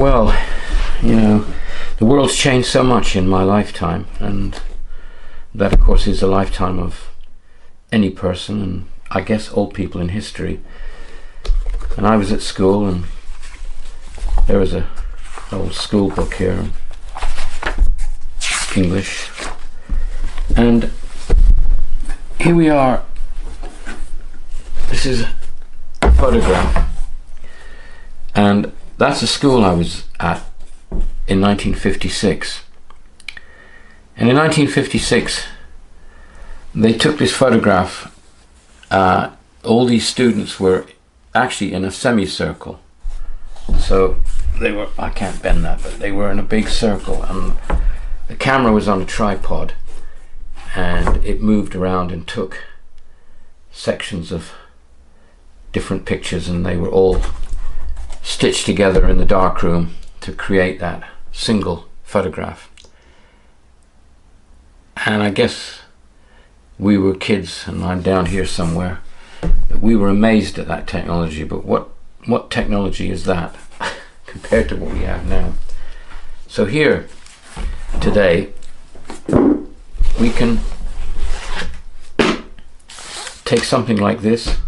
Well, you know, the world's changed so much in my lifetime, and that of course is a lifetime of any person, and I guess all people in history. And I was at school, and there was an old school book here, English, and here we are. This is a photograph, and that's the school I was at in 1956. And in 1956 they took this photograph. All these students were actually in a semicircle, so they were, I can't bend that, but they were in a big circle, and the camera was on a tripod, and it moved around and took sections of different pictures, and they were all stitched together in the darkroom to create that single photograph. And I guess we were kids, and I'm down here somewhere, we were amazed at that technology. But what technology is that compared to what we have now? So here today we can take something like this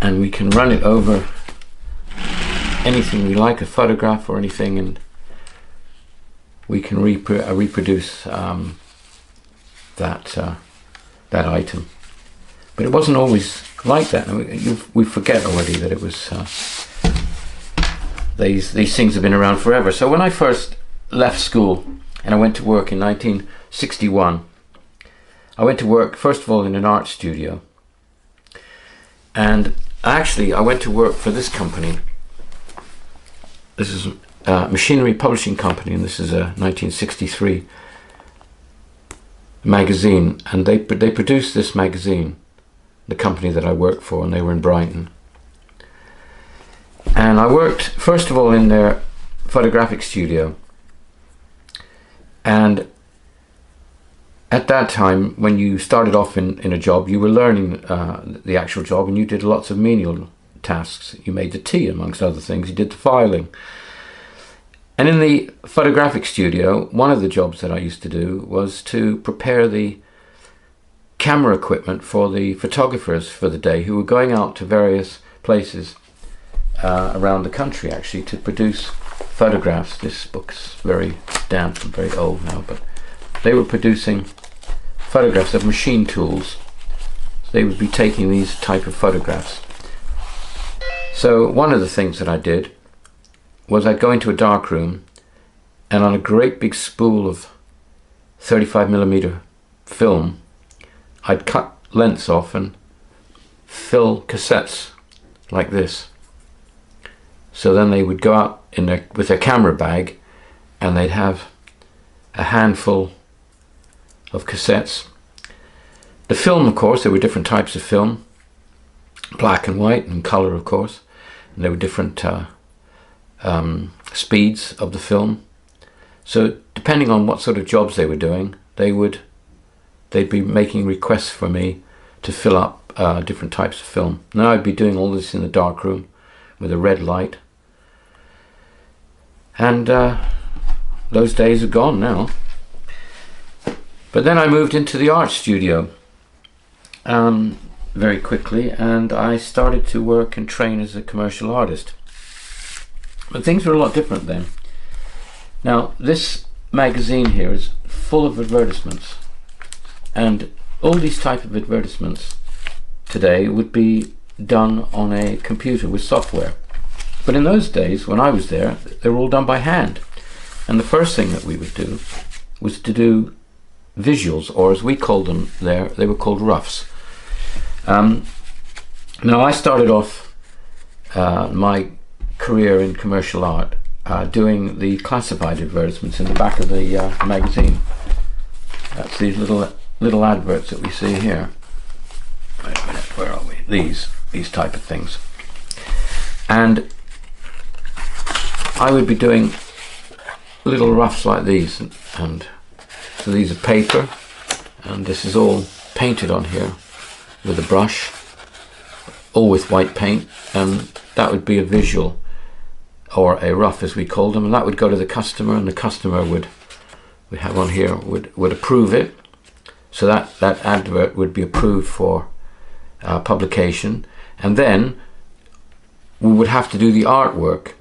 and we can run it over anything we like, a photograph or anything, and we can reproduce that item. But it wasn't always like that. We forget already that it was these things have been around forever. So when I first left school and I went to work in 1961, I went to work first of all in an art studio, and actually I went to work for this company. This is a machinery publishing company, and this is a 1963 magazine, and they produced this magazine, the company that I worked for, and they were in Brighton. And I worked first of all in their photographic studio, and at that time, when you started off in a job, you were learning the actual job, and you did lots of menial tasks. You made the tea, amongst other things. You did the filing. And in the photographic studio, one of the jobs that I used to do was to prepare the camera equipment for the photographers for the day, who were going out to various places around the country, actually, to produce photographs. This book's very damp and very old now, but they were producing photographs of machine tools. So they would be taking these type of photographs. So one of the things that I did was I'd go into a dark room, and on a great big spool of 35mm film, I'd cut lengths off and fill cassettes like this. So then they would go out with their camera bag, and they'd have a handful of cassettes. The film, of course, there were different types of film, black and white and color, of course, and there were different speeds of the film. So depending on what sort of jobs they were doing, they'd be making requests for me to fill up different types of film. Now I'd be doing all this in the dark room with a red light, and those days are gone now. But then I moved into the art studio very quickly, and I started to work and train as a commercial artist. But things were a lot different then. Now this magazine here is full of advertisements, and all these type of advertisements today would be done on a computer with software. But in those days, when I was there, they were all done by hand. And the first thing that we would do was to do visuals, or as we called them there, they were called roughs. Now I started off my career in commercial art doing the classified advertisements in the back of the magazine. That's these little adverts that we see here. Wait a minute, where are we? These type of things. And I would be doing little roughs like these, and so these are paper, and this is all painted on here with a brush, all with white paint, and that would be a visual or a rough as we called them, and that would go to the customer, and the customer would, we have on here, would approve it. So that advert would be approved for publication, and then we would have to do the artwork.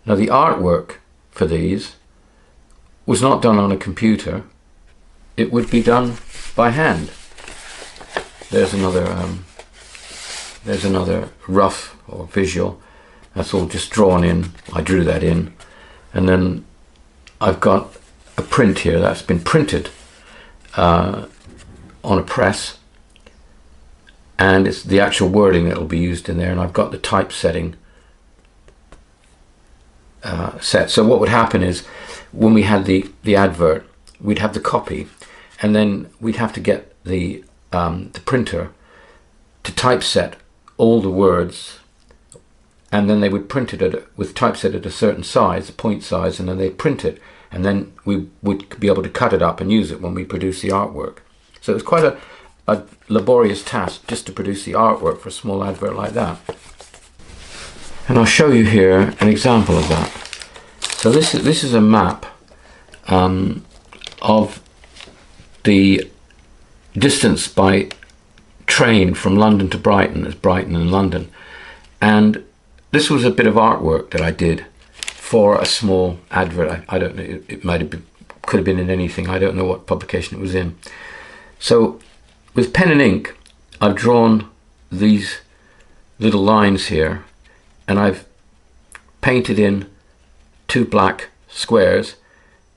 Now the artwork for these was not done on a computer, it would be done by hand. There's another rough or visual. That's all just drawn in. I drew that in, and then I've got a print here that's been printed on a press, and it's the actual wording that will be used in there, and I've got the typesetting set. So what would happen is, when we had the advert, we'd have the copy, and then we'd have to get the printer to typeset all the words, and then they would print it with typeset at a certain size, a point size, and then they'd print it, and then we would be able to cut it up and use it when we produce the artwork. So it was quite a laborious task just to produce the artwork for a small advert like that. And I'll show you here an example of that. So this is a map of the distance by train from London to Brighton, as Brighton and London, and this was a bit of artwork that I did for a small advert. I don't know, it might have been, could have been in anything, I don't know what publication it was in. So with pen and ink, I've drawn these little lines here, and I've painted in 2 black squares,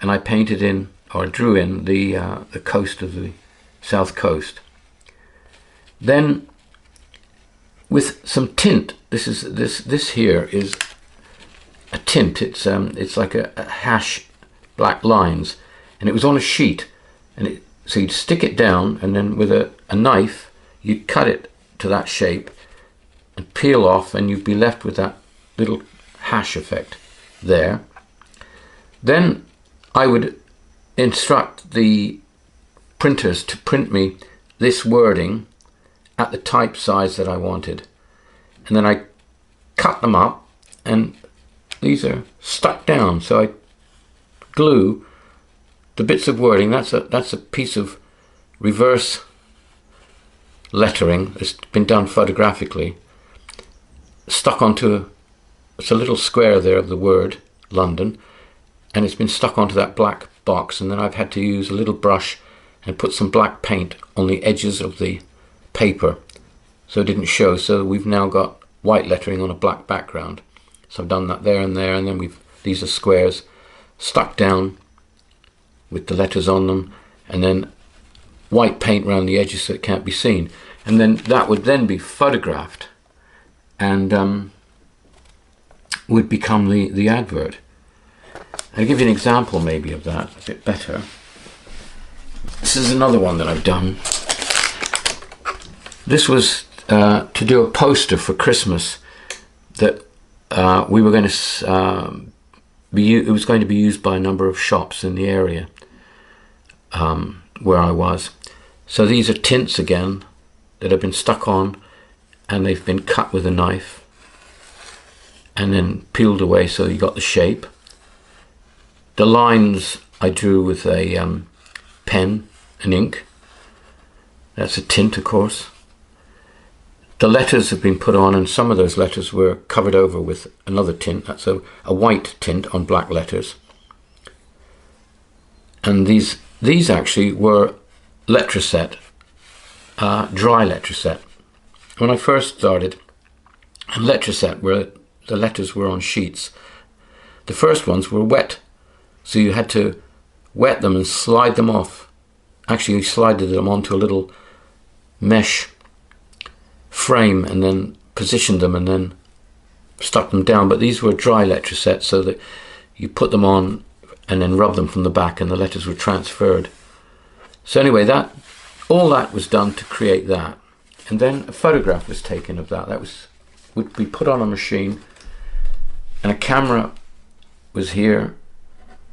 and I painted in, or drew in, the coast of the south coast. Then with some tint, this here is a tint. It's like a hash black lines, and it was on a sheet, and so you'd stick it down, and then with a knife you'd cut it to that shape and peel off, and you'd be left with that little hash effect there. Then I would instruct the printers to print me this wording at the type size that I wanted, and then I cut them up, and these are stuck down, so I glue the bits of wording. That's a piece of reverse lettering that's been done photographically, stuck onto it's a little square there of the word London, and it's been stuck onto that black box, and then I've had to use a little brush and put some black paint on the edges of the paper so it didn't show. So we've now got white lettering on a black background. So I've done that there, and then these are squares stuck down with the letters on them, and then white paint around the edges so it can't be seen. And then that would then be photographed and would become the advert. I'll give you an example maybe of that a bit better. This is another one that I've done. This was to do a poster for Christmas that we were going to it was going to be used by a number of shops in the area where I was. So these are tints again that have been stuck on, and they've been cut with a knife and then peeled away so you got the shape. The lines I drew with a pen and ink. That's a tint, of course. The letters have been put on, and some of those letters were covered over with another tint. That's a white tint on black letters. And these actually were Letraset, dry Letraset. When I first started, Letraset, where the letters were on sheets, the first ones were wet. So you had to wet them and slide them off. Actually, you slided them onto a little mesh frame and then positioned them and then stuck them down. But these were dry Letrasets, so that you put them on and then rub them from the back, and the letters were transferred. So anyway, all that was done to create that. And then a photograph was taken of that. That would be put on a machine, and a camera was here,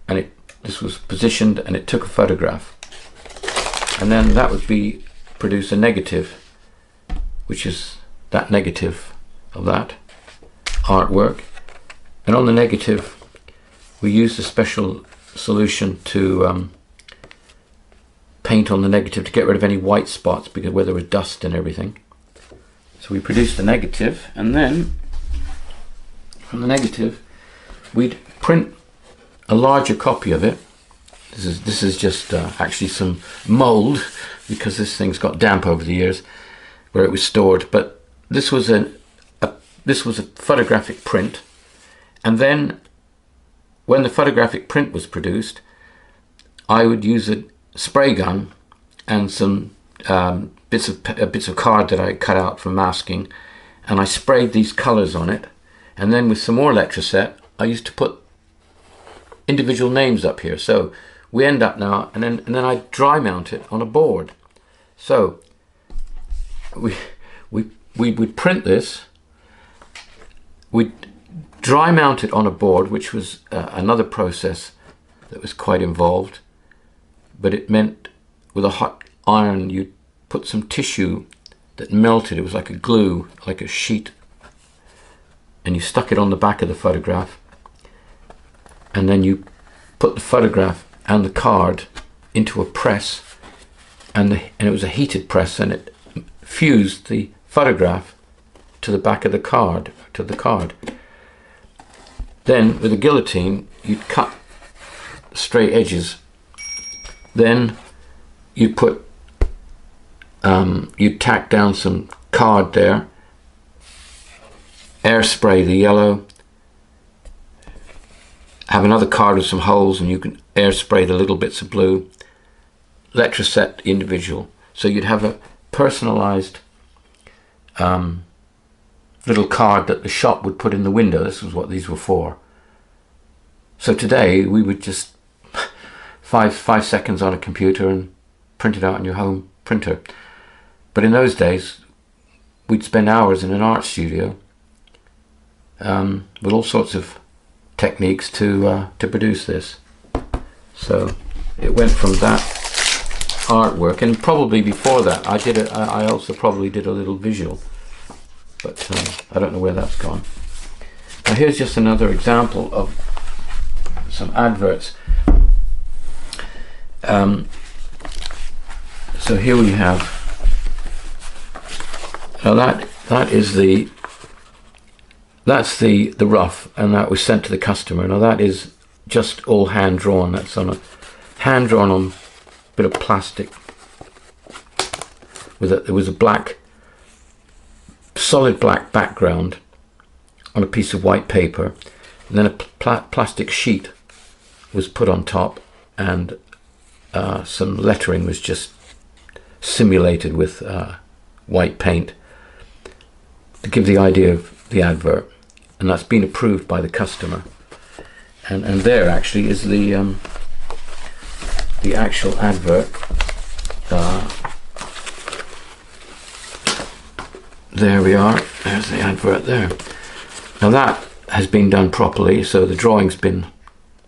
and this was positioned, and it took a photograph, and then that would produce a negative, which is that negative of that artwork, And on the negative, we used a special solution to paint on the negative to get rid of any white spots, because where there was dust and everything. So we produced the negative, and then from the negative we'd print a larger copy of it. This is just actually some mold, because this thing's got damp over the years where it was stored. But this was a photographic print, and then when the photographic print was produced, I would use a spray gun and some bits of card that I cut out for masking, and I sprayed these colors on it, and then with some more Electroset I used to put individual names up here. So we end up now, and then I dry mount it on a board. So we would print this, we'd dry mount it on a board, which was another process that was quite involved, but it meant with a hot iron you'd put some tissue that melted. It was like a glue, like a sheet, and you stuck it on the back of the photograph, and then you put the photograph and the card into a press, and it was a heated press, and it fused the photograph to the back of the card, Then with a guillotine you'd cut straight edges, then you'd put you'd tack down some card there, air spray the yellow, have another card with some holes, and you can air spray the little bits of blue, Electroset individual. So you'd have a personalized little card that the shop would put in the window. This was what these were for. So today we would just five seconds on a computer and print it out on your home printer. But in those days we'd spend hours in an art studio with all sorts of techniques to produce this. So it went from that artwork, and probably before that I also probably did a little visual, but I don't know where that's gone. Now here's just another example of some adverts. So here we have, now that's the rough, and that was sent to the customer. Now that is just all hand drawn. That's on a hand drawn on a bit of plastic there was a solid black background on a piece of white paper, and then a plastic sheet was put on top, and some lettering was just simulated with white paint to give the idea of the advert, and that's been approved by the customer. And there actually is the actual advert. There we are. There's the advert there. Now that has been done properly. So the drawing's been,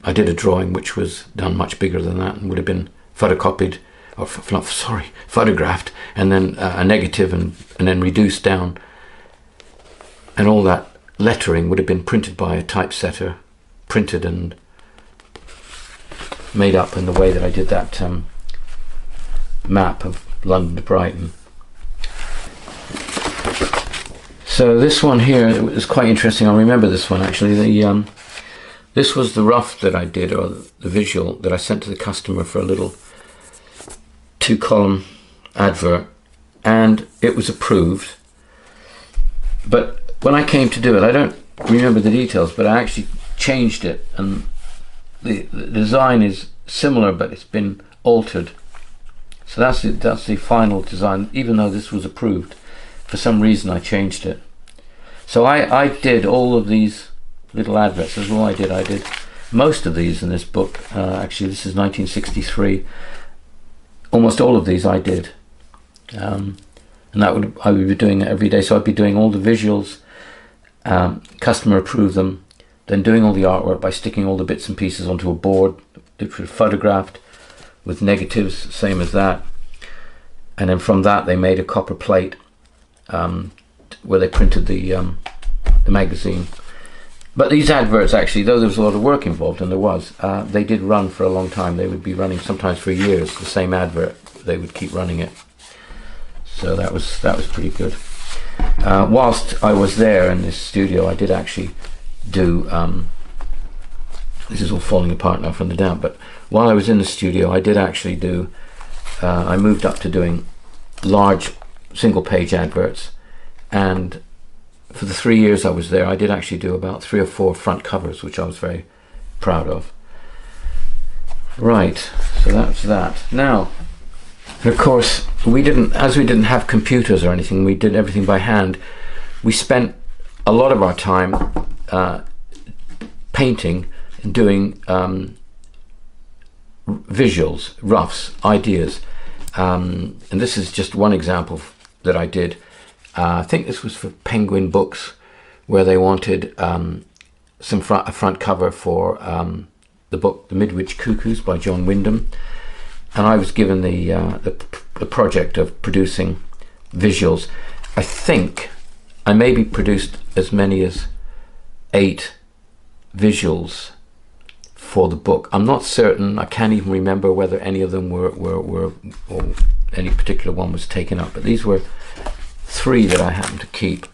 I did a drawing which was done much bigger than that and would have been photocopied, or photographed, and then a negative and then reduced down, and all that lettering would have been printed by a typesetter, printed and made up in the way that I did that map of London to Brighton. So this one here is quite interesting. I remember this one actually. This was the rough that I did, or the visual that I sent to the customer for a little 2-column advert, and it was approved. But when I came to do it, I don't remember the details, but I actually changed it, and the design is similar, but it's been altered. So that's the final design, even though this was approved. For some reason I changed it. So I did all of these little adverts. That's all I did. I did most of these in this book. Actually, this is 1963. Almost all of these I did. And I would be doing it every day. So I'd be doing all the visuals, customer approved them, then doing all the artwork by sticking all the bits and pieces onto a board, which was photographed with negatives, same as that. And then from that they made a copper plate where they printed the magazine. But these adverts, actually, though there was a lot of work involved, and there was, they did run for a long time. They would be running sometimes for years, the same advert. They would keep running it. So that was pretty good. Whilst I was there in this studio, I did actually do, this is all falling apart now from the damp, but while I was in the studio, I did actually do, I moved up to doing large single page adverts, and for the 3 years I was there, I did actually do about 3 or 4 front covers, which I was very proud of. Right, so that's that. Now, of course, we didn't have computers or anything, we did everything by hand. We spent a lot of our time painting and doing visuals, roughs, ideas. And this is just one example that I did. I think this was for Penguin Books, where they wanted a front cover for the book The Midwich Cuckoos by John Wyndham, and I was given the project of producing visuals. I think I maybe produced as many as 8 visuals for the book. I'm not certain. I can't even remember whether any of them were or any particular one was taken up, but these were 3 that I happened to keep.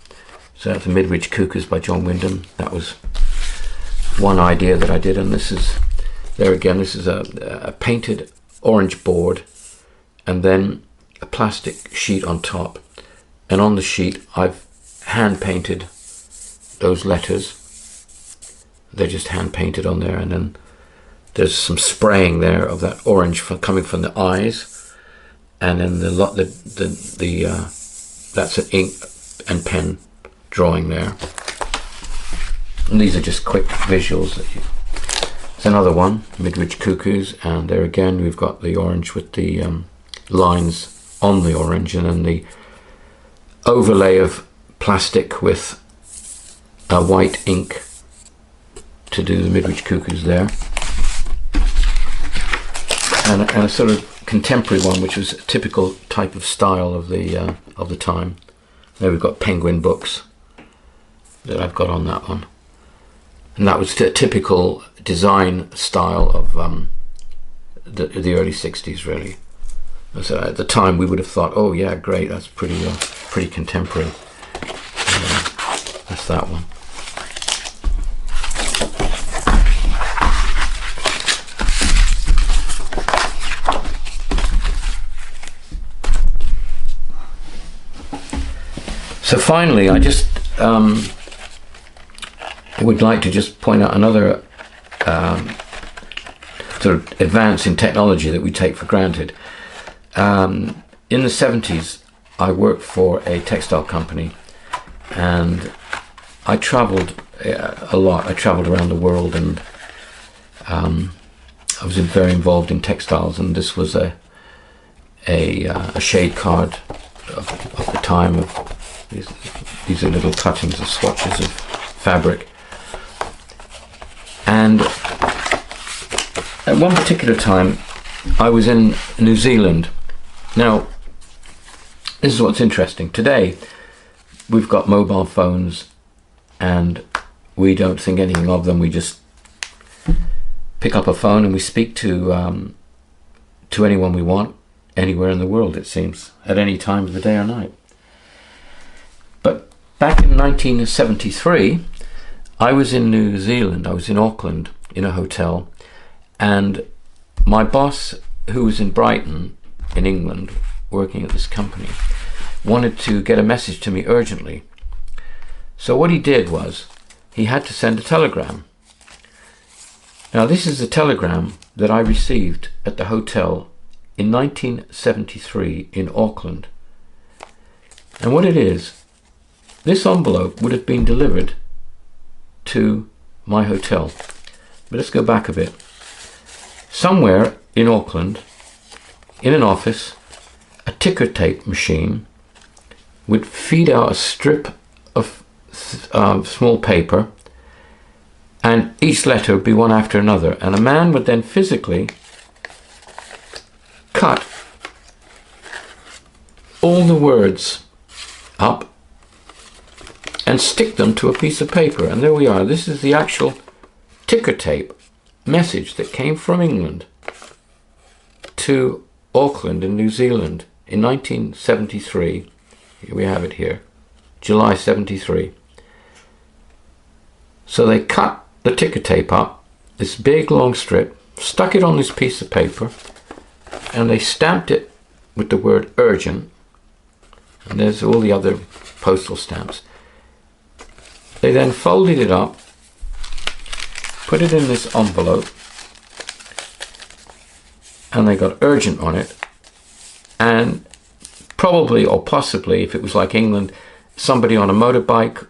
So that's The Midwich Cuckoos by John Wyndham. That was one idea that I did, and this is, there again, this is a painted orange board and then a plastic sheet on top, and on the sheet I've hand painted those letters. They're just hand painted on there, and then there's some spraying there of that orange coming from the eyes, and then that's an ink and pen drawing there. And these are just quick visuals. There's another one, Midwich Cuckoos, and there again we've got the orange with the lines on the orange, and then the overlay of plastic with a white ink to do the Midwich Cuckoos there, and a sort of contemporary one, which was a typical type of style of the time. There we've got Penguin Books that I've got on that one, and that was a typical design style of the early 60s, really. So at the time we would have thought, oh yeah, great, that's pretty contemporary. That's that one. So finally, I just would like to just point out another sort of advance in technology that we take for granted. In the 70s, I worked for a textile company, and I traveled a lot. I traveled around the world, and I was very involved in textiles, and this was a shade card of the time. These are little cuttings of swatches of fabric. And at one particular time, I was in New Zealand. Now, this is what's interesting. Today, we've got mobile phones, and we don't think anything of them. We just pick up a phone and we speak to anyone we want, anywhere in the world, it seems, at any time of the day or night. But back in 1973, I was in New Zealand. I was in Auckland in a hotel, and my boss, who was in Brighton in England working at this company, wanted to get a message to me urgently. So what he did was he had to send a telegram. Now this is a telegram that I received at the hotel in 1973 in Auckland. And what it is, this envelope would have been delivered to my hotel. But let's go back a bit. Somewhere in Auckland, in an office, a ticker tape machine would feed out a strip of small paper, and each letter would be one after another, and a man would then physically cut all the words up and stick them to a piece of paper. And there we are. This is the actual ticker tape message that came from England to Auckland in New Zealand in 1973. Here we have it here, July 73. So they cut the ticker tape up, this big long strip, stuck it on this piece of paper, and they stamped it with the word urgent. And there's all the other postal stamps. They then folded it up, put it in this envelope, and they got urgent on it. And probably, or possibly, if it was like England, somebody on a motorbike,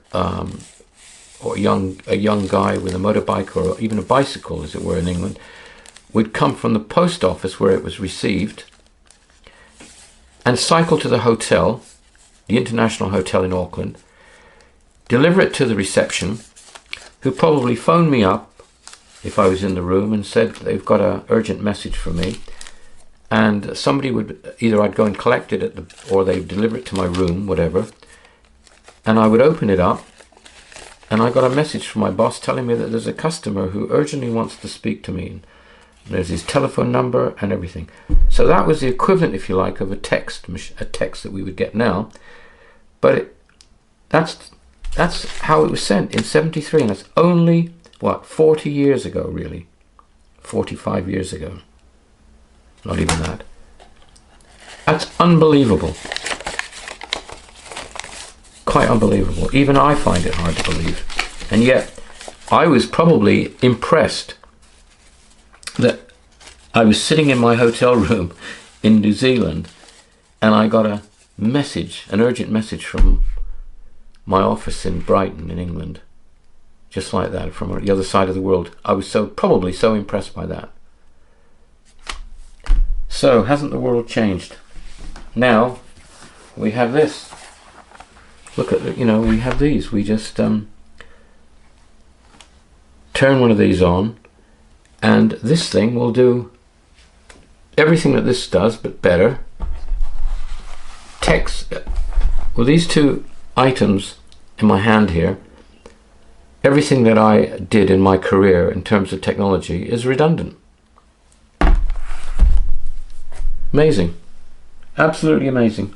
or a young guy with a motorbike, or even a bicycle, as it were in England, would come from the post office where it was received and cycle to the hotel, the International Hotel in Auckland, deliver it to the reception, who probably phoned me up if I was in the room and said they've got an urgent message for me, and somebody would, either I'd go and collect it or they'd deliver it to my room, whatever, and I would open it up, and I got a message from my boss telling me that there's a customer who urgently wants to speak to me. There's his telephone number and everything. So that was the equivalent, if you like, of a text that we would get now. But that's how it was sent in 73, and that's only, what, 40 years ago, really. 45 years ago. Not even that. That's unbelievable. Quite unbelievable. Even I find it hard to believe. And yet, I was probably impressed that I was sitting in my hotel room in New Zealand and I got a message, an urgent message from my office in Brighton in England, just like that, from the other side of the world. I was probably so impressed by that. So, hasn't the world changed? Now, we have this. Look at, we have these. We just turn one of these on, and this thing will do everything that this does, but better. Text. Well, these two items in my hand here, everything that I did in my career in terms of technology is redundant. Amazing. Absolutely amazing.